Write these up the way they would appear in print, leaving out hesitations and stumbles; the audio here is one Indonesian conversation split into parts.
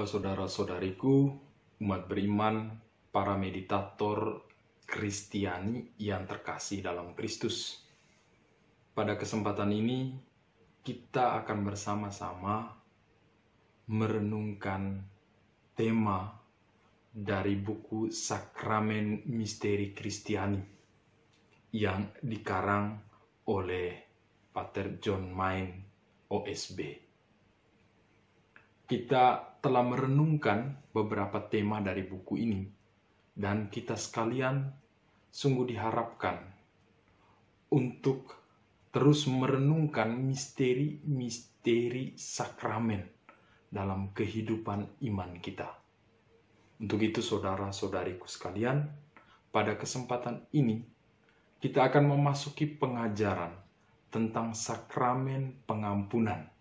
Bapak, saudara-saudariku, umat beriman, para meditator Kristiani yang terkasih dalam Kristus. Pada kesempatan ini, kita akan bersama-sama merenungkan tema dari buku Sakramen Misteri Kristiani yang dikarang oleh Pater John Main, OSB. Kita telah merenungkan beberapa tema dari buku ini, dan kita sekalian sungguh diharapkan untuk terus merenungkan misteri-misteri sakramen dalam kehidupan iman kita. Untuk itu, saudara-saudariku sekalian, pada kesempatan ini kita akan memasuki pengajaran tentang sakramen pengampunan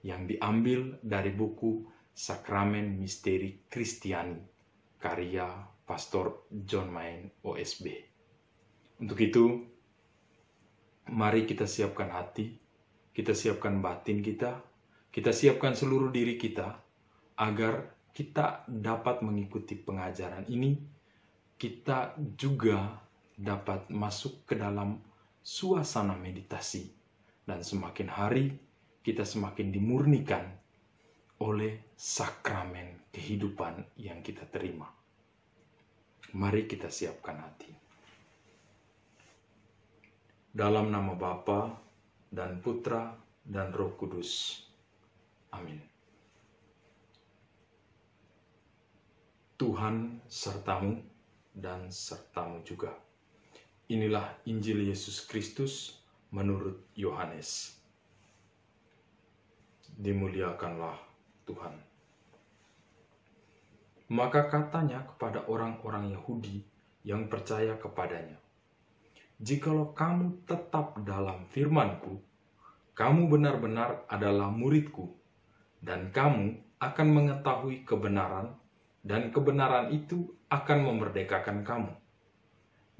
yang diambil dari buku Sakramen Misteri Kristiani, karya Pastor John Main, OSB. Untuk itu, mari kita siapkan hati, kita siapkan batin kita siapkan seluruh diri kita, agar kita dapat mengikuti pengajaran ini, kita juga dapat masuk ke dalam suasana meditasi, dan semakin hari, kita semakin dimurnikan oleh sakramen kehidupan yang kita terima. Mari kita siapkan hati. Dalam nama Bapa dan Putra dan Roh Kudus. Amin. Tuhan sertamu dan sertamu juga. Inilah Injil Yesus Kristus menurut Yohanes. Dimuliakanlah Tuhan. Maka katanya kepada orang-orang Yahudi yang percaya kepadanya, "Jikalau kamu tetap dalam firman-Ku, kamu benar-benar adalah murid-Ku, dan kamu akan mengetahui kebenaran, dan kebenaran itu akan memerdekakan kamu."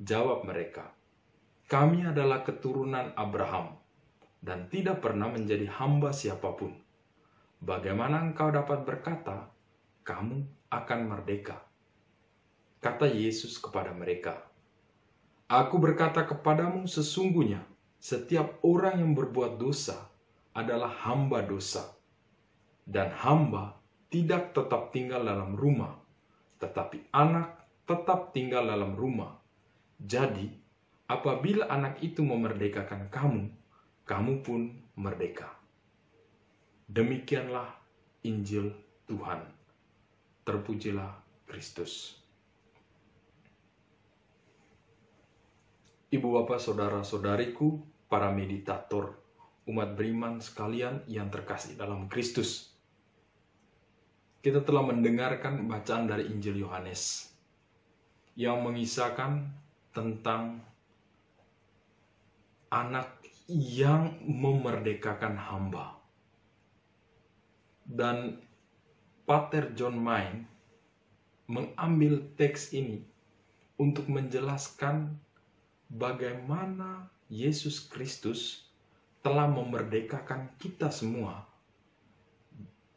Jawab mereka, "Kami adalah keturunan Abraham, dan tidak pernah menjadi hamba siapapun. Bagaimana engkau dapat berkata, kamu akan merdeka?" Kata Yesus kepada mereka, "Aku berkata kepadamu sesungguhnya, setiap orang yang berbuat dosa adalah hamba dosa. Dan hamba tidak tetap tinggal dalam rumah, tetapi anak tetap tinggal dalam rumah. Jadi, apabila anak itu memerdekakan kamu, kamu pun merdeka." Demikianlah Injil Tuhan. Terpujilah Kristus. Ibu bapak saudara-saudariku, para meditator, umat beriman sekalian yang terkasih dalam Kristus. Kita telah mendengarkan bacaan dari Injil Yohanes yang mengisahkan tentang anak yang memerdekakan hamba. Dan Pater John Main mengambil teks ini untuk menjelaskan bagaimana Yesus Kristus telah memerdekakan kita semua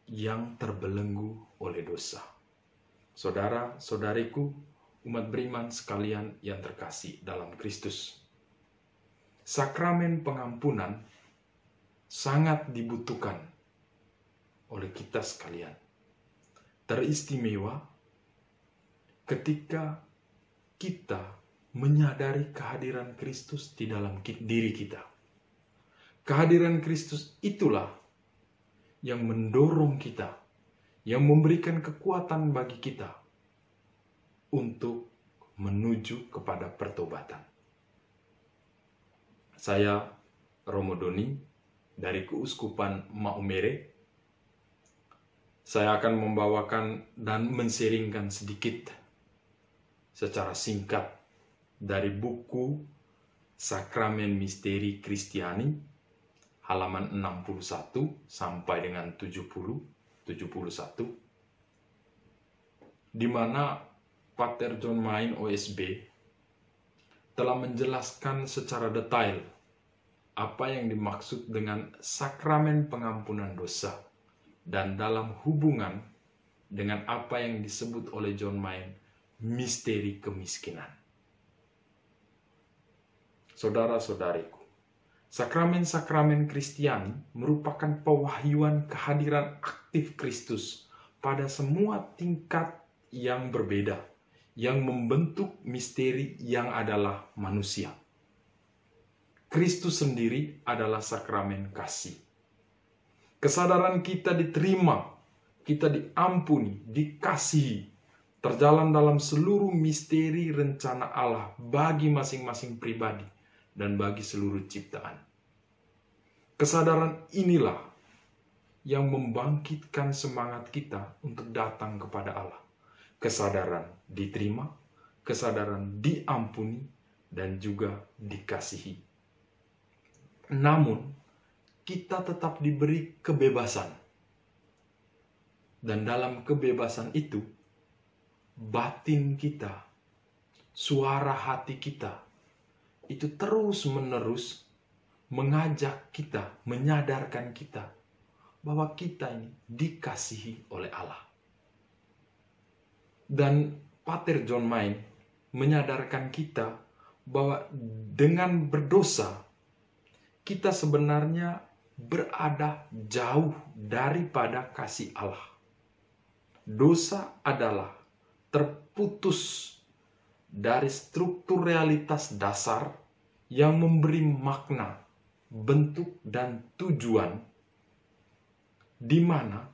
yang terbelenggu oleh dosa. Saudara-saudariku, umat beriman sekalian yang terkasih dalam Kristus. Sakramen pengampunan sangat dibutuhkan oleh kita sekalian. Teristimewa ketika kita menyadari kehadiran Kristus di dalam diri kita. Kehadiran Kristus itulah yang mendorong kita, yang memberikan kekuatan bagi kita untuk menuju kepada pertobatan. Saya Romo Doni dari Keuskupan Maumere. Saya akan membawakan dan menseringkan sedikit secara singkat dari buku Sakramen Misteri Kristiani, halaman 61 sampai dengan 71, di mana Pater John Main, OSB, telah menjelaskan secara detail apa yang dimaksud dengan sakramen pengampunan dosa dan dalam hubungan dengan apa yang disebut oleh John Main misteri kemiskinan. Saudara-saudariku, sakramen-sakramen Kristiani merupakan pewahyuan kehadiran aktif Kristus pada semua tingkat yang berbeda, yang membentuk misteri yang adalah manusia. Kristus sendiri adalah sakramen kasih. Kesadaran kita diterima, kita diampuni, dikasihi, terjalan dalam seluruh misteri rencana Allah bagi masing-masing pribadi dan bagi seluruh ciptaan. Kesadaran inilah yang membangkitkan semangat kita untuk datang kepada Allah. Kesadaran diterima, kesadaran diampuni, dan juga dikasihi. Namun, kita tetap diberi kebebasan. Dan dalam kebebasan itu, batin kita, suara hati kita, itu terus-menerus mengajak kita, menyadarkan kita, bahwa kita ini dikasihi oleh Allah. Dan Pater John Main menyadarkan kita bahwa dengan berdosa, kita sebenarnya berada jauh daripada kasih Allah. Dosa adalah terputus dari struktur realitas dasar yang memberi makna, bentuk, dan tujuan, di mana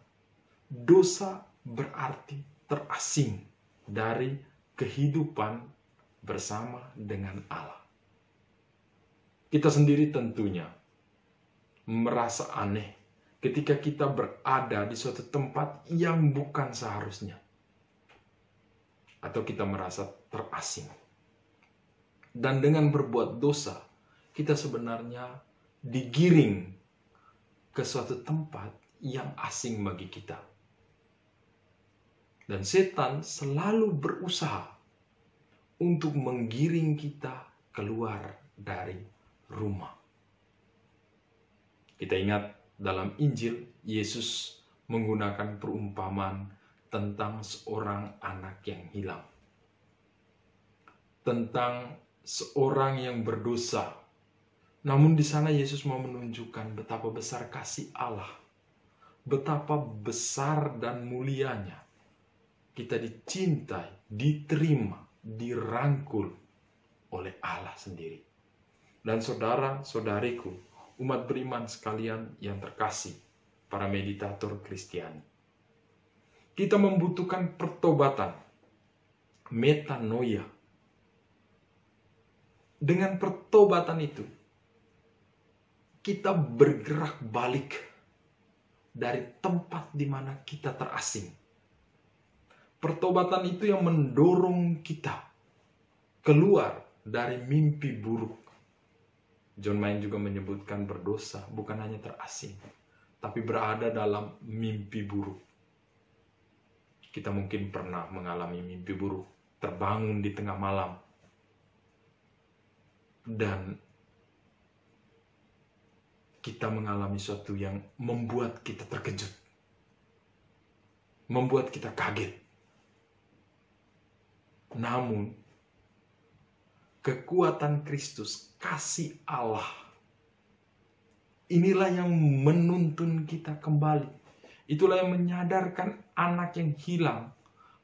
dosa berarti terasing dari kehidupan bersama dengan Allah. Kita sendiri tentunya merasa aneh ketika kita berada di suatu tempat yang bukan seharusnya. Atau kita merasa terasing. Dan dengan berbuat dosa, kita sebenarnya digiring ke suatu tempat yang asing bagi kita. Dan setan selalu berusaha untuk menggiring kita keluar dari rumah. Kita ingat dalam Injil, Yesus menggunakan perumpamaan tentang seorang anak yang hilang. Tentang seorang yang berdosa. Namun di sana Yesus mau menunjukkan betapa besar kasih Allah. Betapa besar dan mulianya kita dicintai, diterima, dirangkul oleh Allah sendiri. Dan saudara-saudariku, umat beriman sekalian yang terkasih, para meditator Kristiani. Kita membutuhkan pertobatan, metanoia. Dengan pertobatan itu, kita bergerak balik dari tempat di mana kita terasing. Pertobatan itu yang mendorong kita keluar dari mimpi buruk. John Main juga menyebutkan berdosa bukan hanya terasing, tapi berada dalam mimpi buruk. Kita mungkin pernah mengalami mimpi buruk, terbangun di tengah malam, dan kita mengalami sesuatu yang membuat kita terkejut, membuat kita kaget. Namun, kekuatan Kristus, kasih Allah, inilah yang menuntun kita kembali. Itulah yang menyadarkan anak yang hilang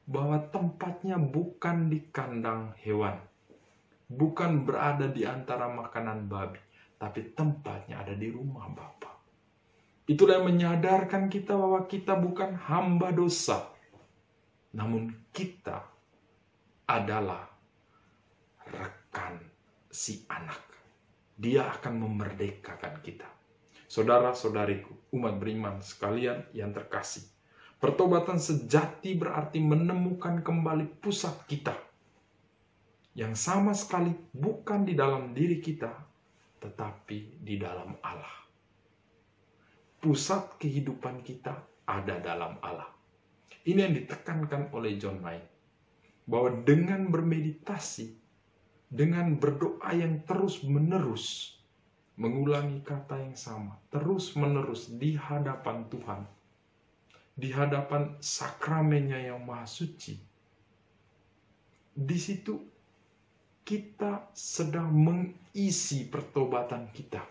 bahwa tempatnya bukan di kandang hewan, bukan berada di antara makanan babi, tapi tempatnya ada di rumah Bapa. Itulah yang menyadarkan kita bahwa kita bukan hamba dosa, namun kita adalah rekan si anak. Dia akan memerdekakan kita. Saudara-saudariku, umat beriman sekalian yang terkasih, pertobatan sejati berarti menemukan kembali pusat kita, yang sama sekali bukan di dalam diri kita, tetapi di dalam Allah. Pusat kehidupan kita ada dalam Allah. Ini yang ditekankan oleh John Main, bahwa dengan bermeditasi, dengan berdoa yang terus-menerus, mengulangi kata yang sama, terus-menerus di hadapan Tuhan, di hadapan sakramennya yang maha suci, di situ kita sedang mengisi pertobatan kita.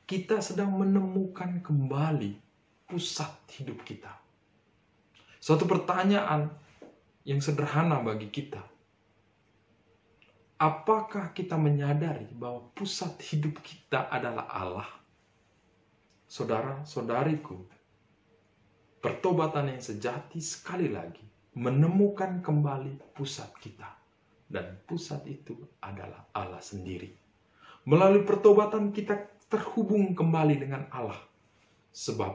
Kita sedang menemukan kembali pusat hidup kita. Suatu pertanyaan yang sederhana bagi kita. Apakah kita menyadari bahwa pusat hidup kita adalah Allah? Saudara-saudariku, pertobatan yang sejati sekali lagi menemukan kembali pusat kita. Dan pusat itu adalah Allah sendiri. Melalui pertobatan kita terhubung kembali dengan Allah. Sebab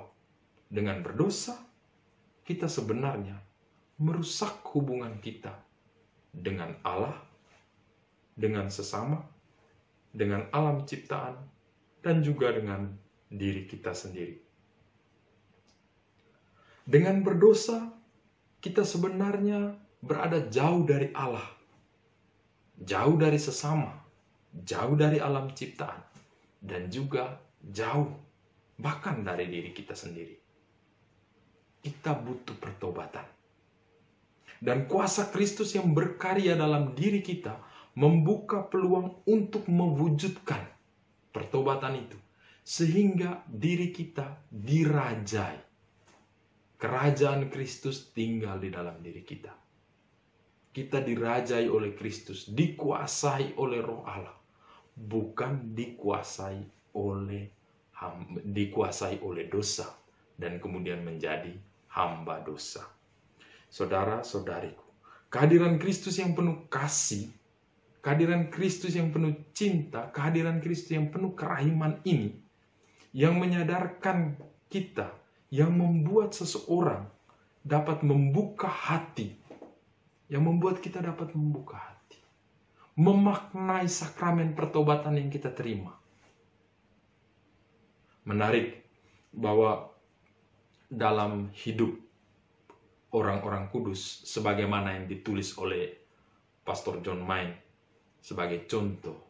dengan berdosa, kita sebenarnya merusak hubungan kita dengan Allah, dengan sesama, dengan alam ciptaan, dan juga dengan diri kita sendiri. Dengan berdosa, kita sebenarnya berada jauh dari Allah, jauh dari sesama, jauh dari alam ciptaan, dan juga jauh bahkan dari diri kita sendiri. Kita butuh pertobatan. Dan kuasa Kristus yang berkarya dalam diri kita membuka peluang untuk mewujudkan pertobatan itu. Sehingga diri kita dirajai. Kerajaan Kristus tinggal di dalam diri kita. Kita dirajai oleh Kristus, dikuasai oleh Roh Allah. Bukan dikuasai oleh dosa. Dan kemudian menjadi hamba dosa. Saudara-saudariku, kehadiran Kristus yang penuh kasih, kehadiran Kristus yang penuh cinta, kehadiran Kristus yang penuh kerahiman ini, yang menyadarkan kita, yang membuat seseorang dapat membuka hati, yang membuat kita dapat membuka hati, memaknai sakramen pertobatan yang kita terima. Menarik bahwa dalam hidup orang-orang kudus, sebagaimana yang ditulis oleh Pastor John Main sebagai contoh,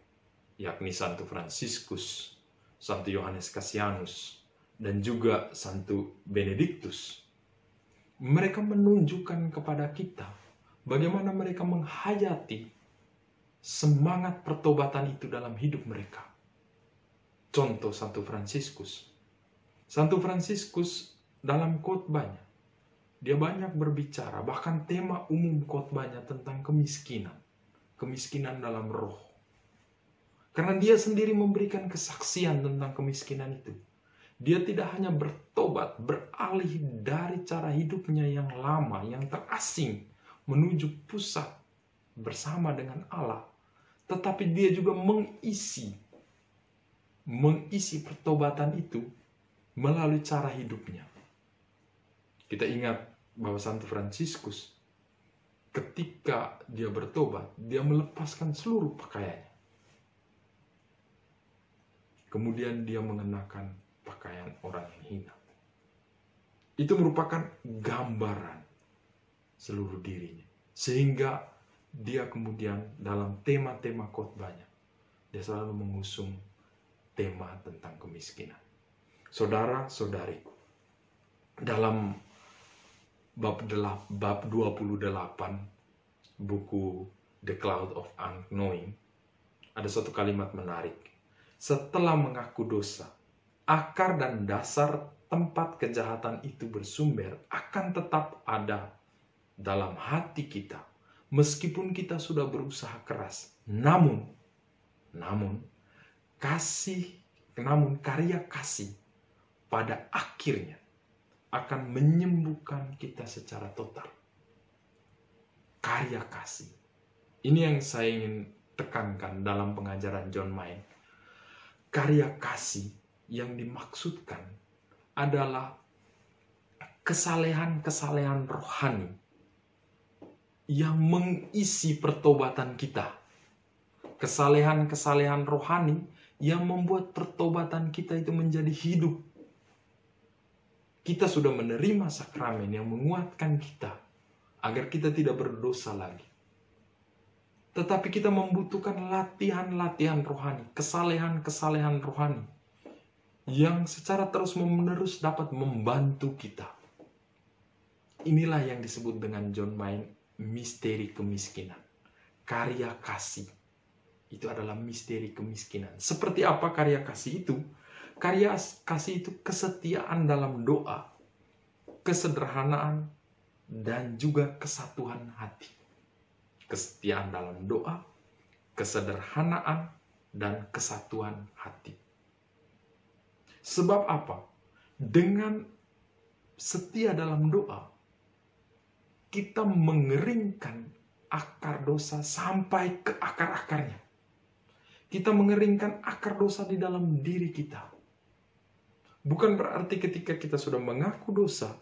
yakni Santo Fransiskus, Santo Yohanes Cassianus, dan juga Santo Benediktus. Mereka menunjukkan kepada kita bagaimana mereka menghayati semangat pertobatan itu dalam hidup mereka. Contoh Santo Fransiskus. Santo Fransiskus dalam khotbahnya, dia banyak berbicara, bahkan tema umum khotbahnya tentang kemiskinan. Kemiskinan dalam roh. Karena dia sendiri memberikan kesaksian tentang kemiskinan itu. Dia tidak hanya bertobat, beralih dari cara hidupnya yang lama, yang terasing, menuju pusat bersama dengan Allah. Tetapi dia juga mengisi pertobatan itu melalui cara hidupnya. Kita ingat bahwa Santo Fransiskus ketika dia bertobat, dia melepaskan seluruh pakaiannya. Kemudian dia mengenakan pakaian orang yang hina. Itu merupakan gambaran seluruh dirinya. Sehingga dia kemudian dalam tema-tema khotbahnya, dia selalu mengusung tema tentang kemiskinan. Saudara-saudariku, dalam bab 28 buku The Cloud of Unknowing, ada satu kalimat menarik. Setelah mengaku dosa, akar dan dasar tempat kejahatan itu bersumber akan tetap ada dalam hati kita, meskipun kita sudah berusaha keras. Namun karya kasih pada akhirnya akan menyembuhkan kita secara total. Karya kasih. Ini yang saya ingin tekankan dalam pengajaran John Main. Karya kasih yang dimaksudkan adalah kesalehan-kesalehan rohani yang mengisi pertobatan kita. Kesalehan-kesalehan rohani yang membuat pertobatan kita itu menjadi hidup. Kita sudah menerima sakramen yang menguatkan kita agar kita tidak berdosa lagi. Tetapi kita membutuhkan latihan-latihan rohani, kesalehan-kesalehan rohani yang secara terus-menerus dapat membantu kita Inilah yang disebut dengan John Main misteri kemiskinan. Karya kasih. Itu adalah misteri kemiskinan. Seperti apa karya kasih itu? Karya kasih itu kesetiaan dalam doa, kesederhanaan, dan juga kesatuan hati. Kesetiaan dalam doa, kesederhanaan, dan kesatuan hati. Sebab apa? Dengan setia dalam doa, kita mengeringkan akar dosa sampai ke akar-akarnya. Kita mengeringkan akar dosa di dalam diri kita. Bukan berarti ketika kita sudah mengaku dosa,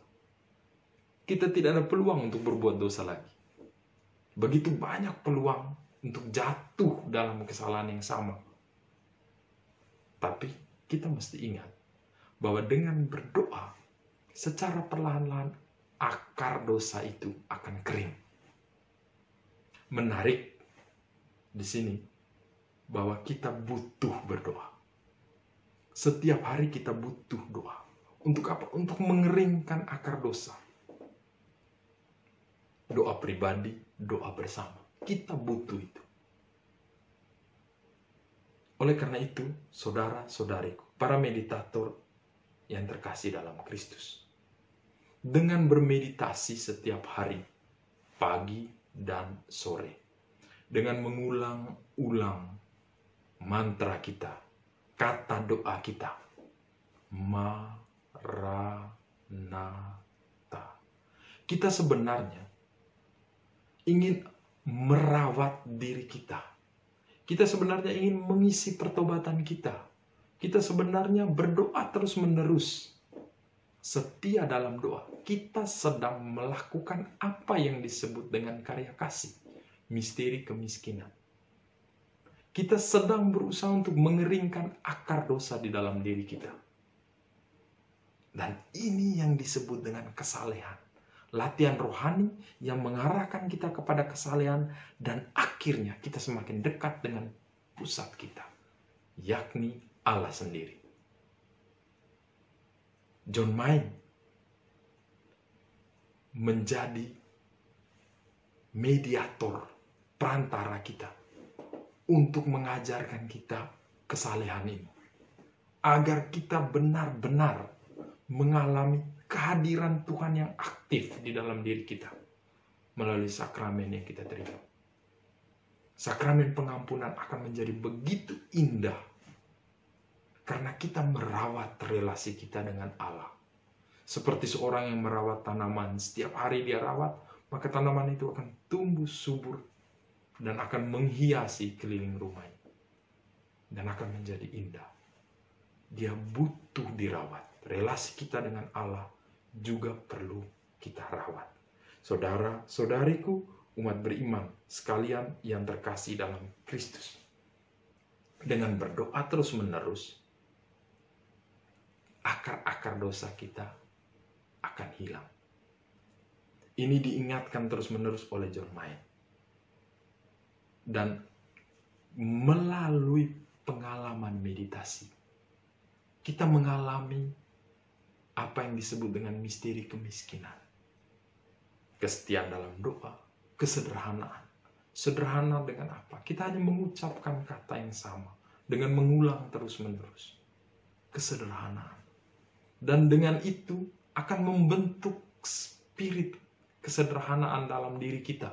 kita tidak ada peluang untuk berbuat dosa lagi. Begitu banyak peluang untuk jatuh dalam kesalahan yang sama. Tapi kita mesti ingat bahwa dengan berdoa, secara perlahan-lahan akar dosa itu akan kering. Menarik di sini bahwa kita butuh berdoa. Setiap hari kita butuh doa. Untuk apa? Untuk mengeringkan akar dosa. Doa pribadi, doa bersama. Kita butuh itu. Oleh karena itu, saudara-saudariku, para meditator yang terkasih dalam Kristus, dengan bermeditasi setiap hari, pagi dan sore, dengan mengulang-ulang mantra kita, kata doa kita, Maranatha. Kita sebenarnya ingin merawat diri kita. Kita sebenarnya ingin mengisi pertobatan kita. Kita sebenarnya berdoa terus-menerus. Setia dalam doa. Kita sedang melakukan apa yang disebut dengan karya kasih. Misteri kemiskinan. Kita sedang berusaha untuk mengeringkan akar dosa di dalam diri kita. Dan ini yang disebut dengan kesalehan. Latihan rohani yang mengarahkan kita kepada kesalehan dan akhirnya kita semakin dekat dengan pusat kita, yakni Allah sendiri. John Main menjadi mediator perantara kita untuk mengajarkan kita kesalehan ini. Agar kita benar-benar mengalami kehadiran Tuhan yang aktif di dalam diri kita. Melalui sakramen yang kita terima. Sakramen pengampunan akan menjadi begitu indah. Karena kita merawat relasi kita dengan Allah. Seperti seorang yang merawat tanaman. Setiap hari dia rawat, maka tanaman itu akan tumbuh subur dan akan menghiasi keliling rumahnya. Dan akan menjadi indah. Dia butuh dirawat. Relasi kita dengan Allah juga perlu kita rawat. Saudara-saudariku, umat beriman sekalian yang terkasih dalam Kristus. Dengan berdoa terus-menerus, akar-akar dosa kita akan hilang. Ini diingatkan terus-menerus oleh John Main. Dan melalui pengalaman meditasi, kita mengalami apa yang disebut dengan misteri kemiskinan. Kesetiaan dalam doa, kesederhanaan. Sederhana dengan apa? Kita hanya mengucapkan kata yang sama, dengan mengulang terus-menerus. Kesederhanaan. Dan dengan itu akan membentuk spirit kesederhanaan dalam diri kita.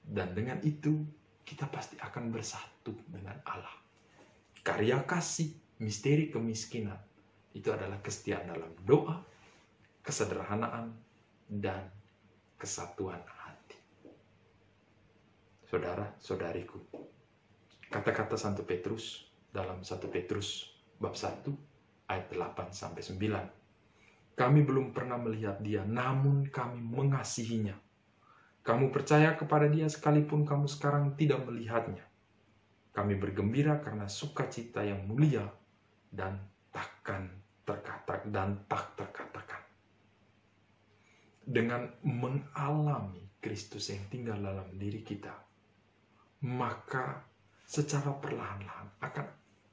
Dan dengan itu kita pasti akan bersatu dengan Allah. Karya kasih, misteri kemiskinan, itu adalah kesetiaan dalam doa, kesederhanaan, dan kesatuan hati. Saudara-saudariku, kata-kata Santo Petrus dalam 1 Petrus bab 1 ayat 8-9. Kami belum pernah melihat dia, namun kami mengasihinya. Kamu percaya kepada dia sekalipun kamu sekarang tidak melihatnya. Kami bergembira karena sukacita yang mulia dan tak terkatakan. Dengan mengalami Kristus yang tinggal dalam diri kita, maka secara perlahan-lahan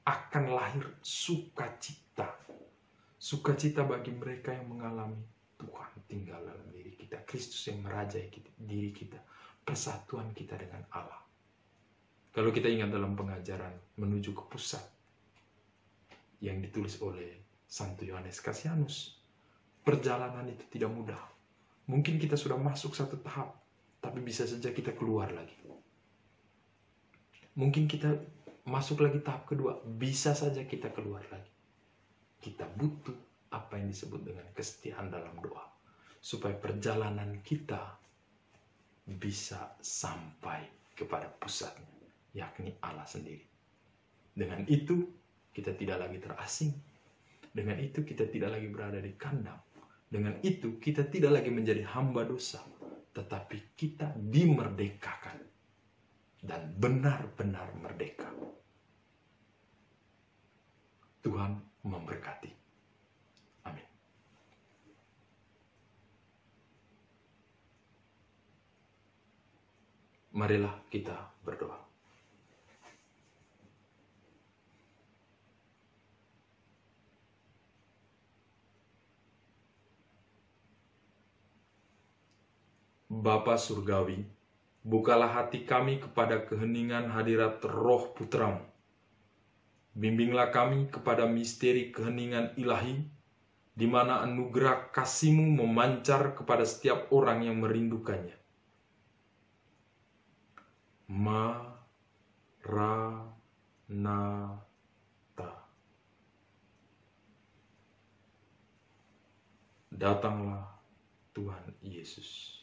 akan lahir sukacita. Sukacita bagi mereka yang mengalami Tuhan tinggal dalam diri kita, Kristus yang merajai diri kita, persatuan kita dengan Allah. Kalau kita ingat dalam pengajaran menuju ke pusat yang ditulis oleh Santo Yohanes Cassianus, perjalanan itu tidak mudah. Mungkin kita sudah masuk satu tahap, tapi bisa saja kita keluar lagi. Mungkin kita masuk lagi tahap kedua, bisa saja kita keluar lagi. Kita butuh apa yang disebut dengan kesetiaan dalam doa, supaya perjalanan kita bisa sampai kepada pusatnya, yakni Allah sendiri. Dengan itu kita tidak lagi terasing. Dengan itu kita tidak lagi berada di kandang. Dengan itu kita tidak lagi menjadi hamba dosa, tetapi kita dimerdekakan dan benar-benar merdeka. Tuhan memberkati. Amin. Marilah kita berdoa. Bapa Surgawi, bukalah hati kami kepada keheningan hadirat Roh Putramu. Bimbinglah kami kepada misteri keheningan ilahi, di mana anugerah kasih-Mu memancar kepada setiap orang yang merindukannya. Maranatha. Datanglah Tuhan Yesus.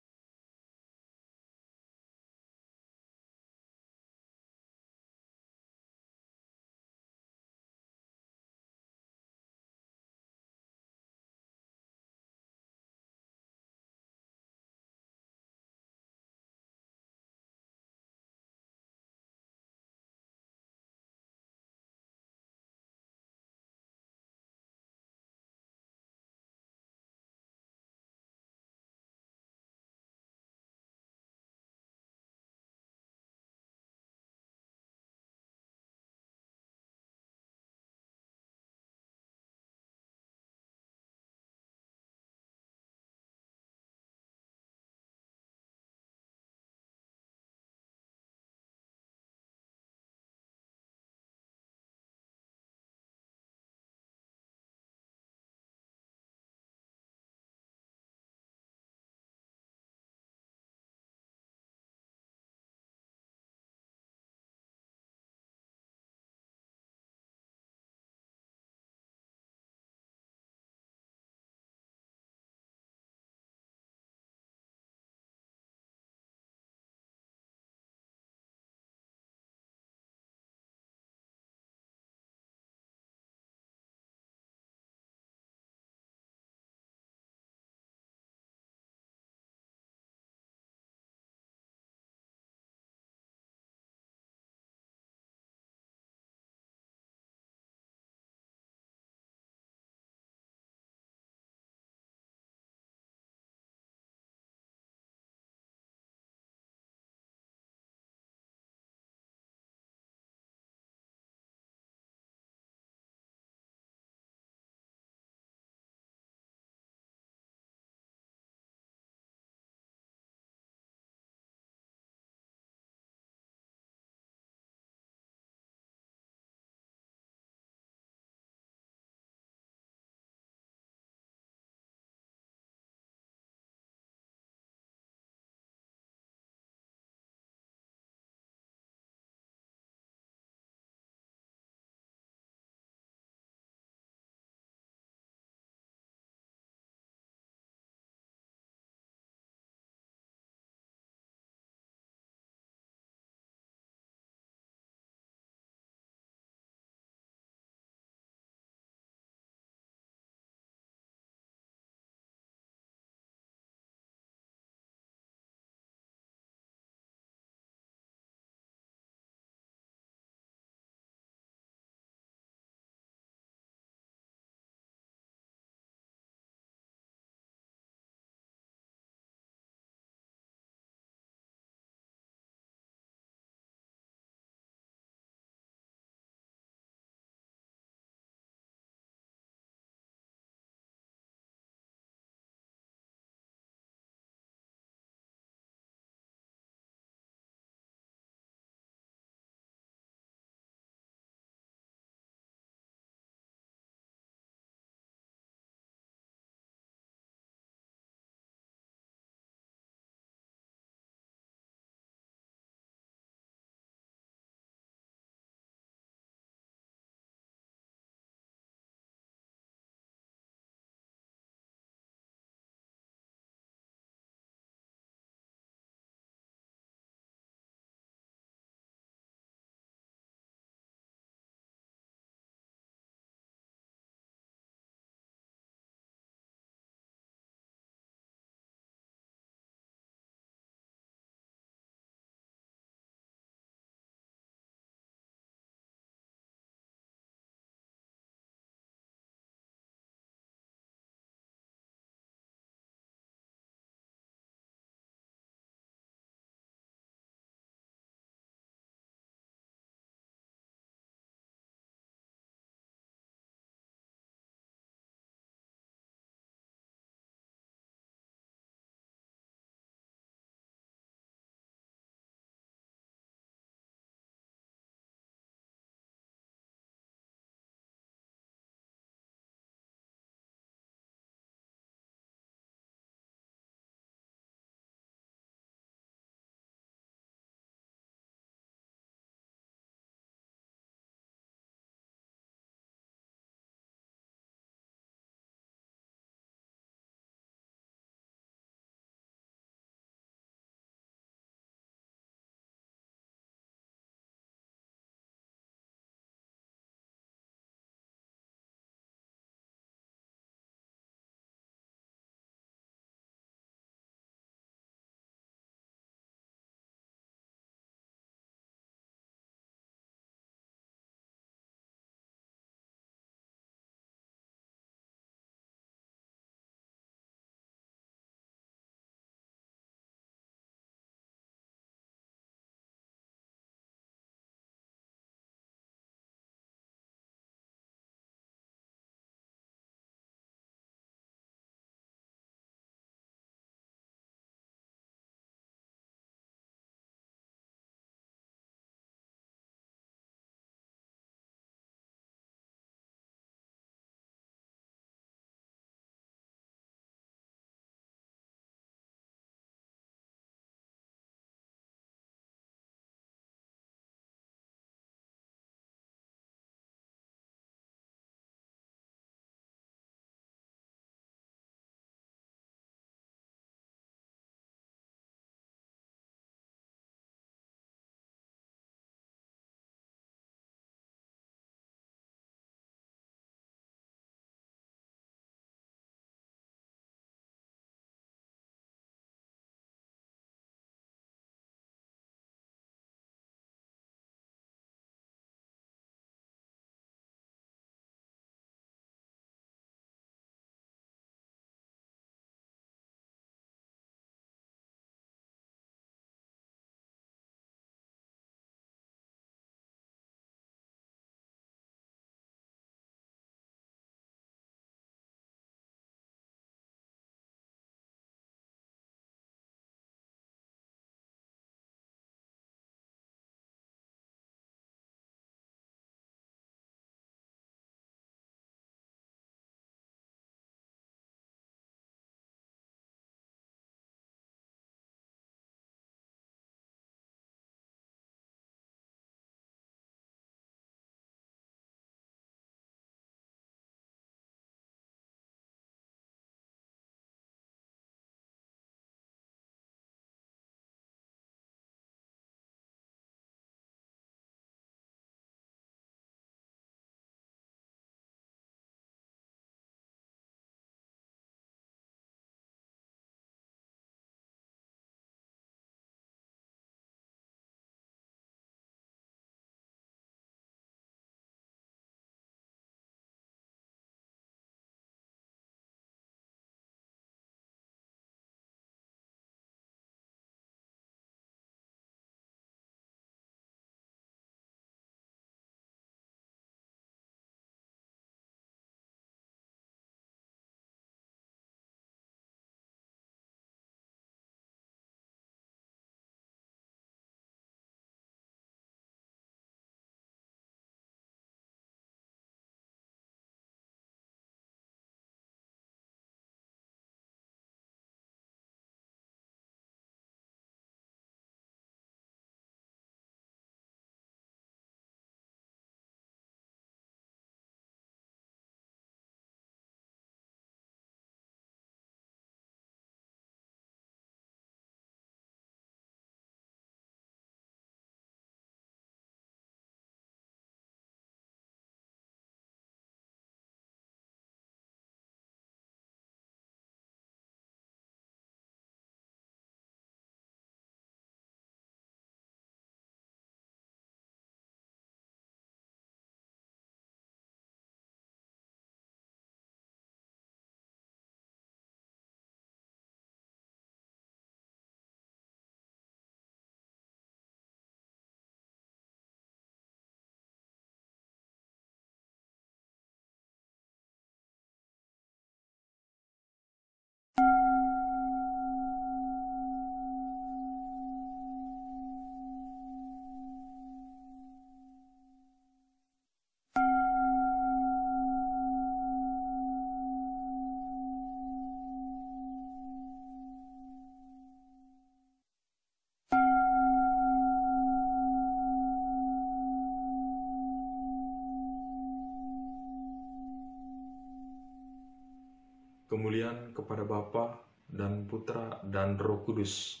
Bapa dan Putra dan Roh Kudus,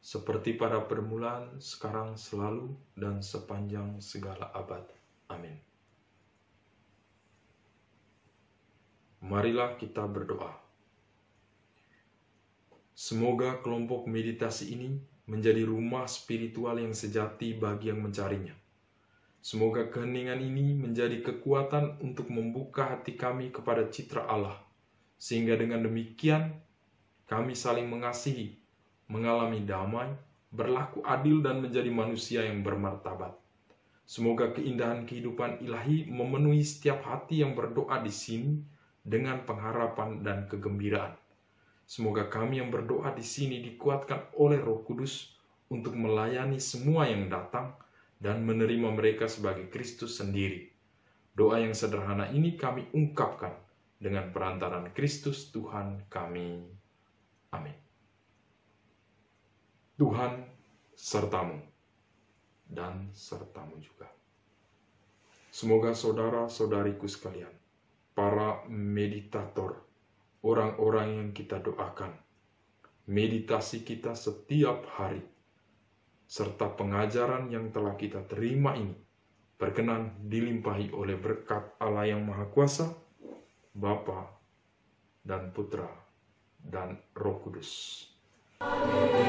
seperti pada permulaan, sekarang, selalu, dan sepanjang segala abad. Amin. Marilah kita berdoa. Semoga kelompok meditasi ini menjadi rumah spiritual yang sejati bagi yang mencarinya. Semoga keheningan ini menjadi kekuatan untuk membuka hati kami kepada citra Allah, sehingga dengan demikian kami saling mengasihi, mengalami damai, berlaku adil, dan menjadi manusia yang bermartabat. Semoga keindahan kehidupan ilahi memenuhi setiap hati yang berdoa di sini dengan pengharapan dan kegembiraan. Semoga kami yang berdoa di sini dikuatkan oleh Roh Kudus untuk melayani semua yang datang dan menerima mereka sebagai Kristus sendiri. Doa yang sederhana ini kami ungkapkan dengan perantaran Kristus Tuhan kami. Amin. Tuhan sertamu dan sertamu juga. Semoga saudara-saudariku sekalian, para meditator, orang-orang yang kita doakan, meditasi kita setiap hari, serta pengajaran yang telah kita terima ini, berkenan dilimpahi oleh berkat Allah yang Maha Kuasa, Bapa dan Putra dan Roh Kudus. Amin.